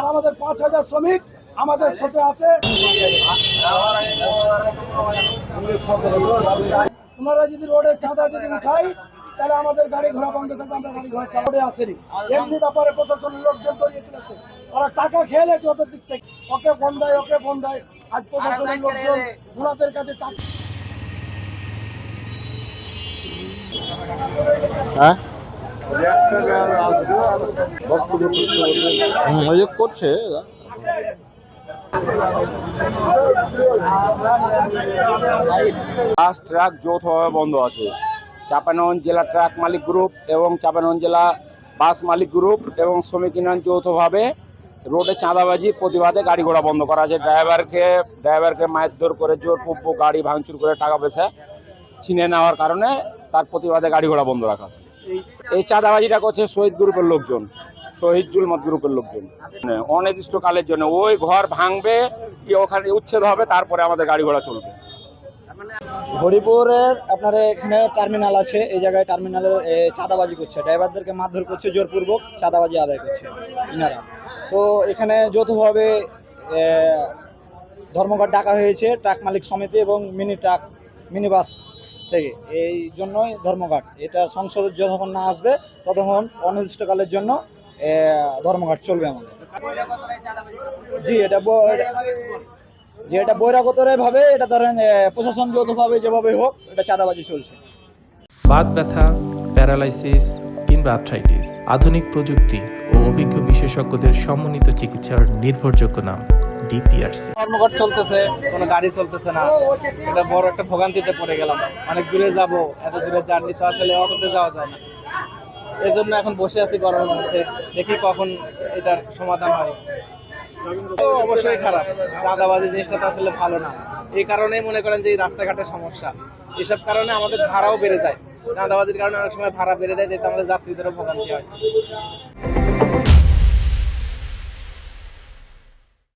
আর আমাদের 5,000 শ্রমিক আমাদের সাথে আছে। ওনারা যদি রোডের চাঁদা যদি উঠাই তাহলে আমাদের গাড়ি ঘোড়া বন্ধ থাকবে, আমরা গাড়ি ঘোড়া চালাতে আসেনি। এমনি ব্যাপারে প্রশাসনের লোকজন তৈরি চলেছে, ওরা টাকা খেয়ে লেছে ওদের দিক থেকে, ওকে বন্ধায় ওকে বন্ধায়। আজ প্রশাসনের লোকজন ওনাদের কাছে টাকা করছে। বাস ট্রাক যৌথভাবে বন্ধ আছে। চাঁপাইনবাবগঞ্জ জেলা ট্রাক মালিক গ্রুপ এবং চাঁপাইনবাবগঞ্জ জেলা বাস মালিক গ্রুপ এবং শ্রমিক ইউনিয়ন যৌথভাবে রোডে চাঁদাবাজি প্রতিবাদে গাড়ি ঘোড়া বন্ধ করা আছে। ড্রাইভারকে মারধর করে জোরপূর্বক গাড়ি ভাঙচুর করে টাকা পয়সা ছিনিয়ে নেওয়ার কারণে তার প্রতিবাদে গাড়ি ঘোড়া বন্ধ রাখা আছে। এই চাঁদাবাজিটা করছে শহীদ গ্রুপের লোকজন, শহীদ জুলমত গ্রুপের লোকজন। অনির্দিষ্টকালের জন্য ওই ঘর ভাঙবে, ওখানে উচ্ছেদ হবে, তারপরে আমাদের গাড়ি ঘোড়া চলবে। হরিপুরের আপনার এখানে টার্মিনাল আছে, এই জায়গায় টার্মিনালের চাঁদাবাজি করছে, ড্রাইভারদেরকে মারধর করছে, জোরপূর্বক চাঁদাবাজি আদায় করছে ইনারা। তো এখানে যৌথভাবে ধর্মঘট ডাকা হয়েছে ট্রাক মালিক সমিতি এবং মিনি বাস থেকে। এই জন্যই ধর্মঘট, এটা সংসদ যতক্ষণ না আসবে ততক্ষণ অনির্দিষ্টকালের জন্য ধর্মঘট চলবে আমাদের। জি, এটা বহিরাগতরে ভাবে, এটা ধরেন প্রশাসন যৌথভাবে যেভাবে হোক এটা চাঁদাবাজি চলছে। বাত ব্যথা, প্যারালাইসিস কিংবা আর্থ্রাইটিস, আধুনিক প্রযুক্তি ও অভিজ্ঞ বিশেষজ্ঞদের সমন্বিত চিকিৎসার নির্ভরযোগ্য নাম ডিপিআরসি। ধর্মঘট চলতেছে, কোনো গাড়ি চলতেছে না, এটা বড় একটা ভোগান্তিতে পড়ে গেলাম। অনেক দূরে যাব, এত দূরে জার্নি তো আসলে অটোতে যাওয়া যায় না, এই জন্য এখন বসে আছি গরমের মধ্যে, দেখি কখন এটার সমাধান হয়। তো অবশ্যই খারাপ, চাঁদাবাজি জিনিসটা তো আসলে ভালো না। এই কারণেই মনে করেন যে এই রাস্তাঘাটের সমস্যা, এসব কারণে আমাদের ভাড়াও বেড়ে যায়। চাঁদাবাজির কারণে অনেক সময় ভাড়া বেড়ে যায়, যেটা আমাদের যাত্রীদেরও ভোগান্তি হয়।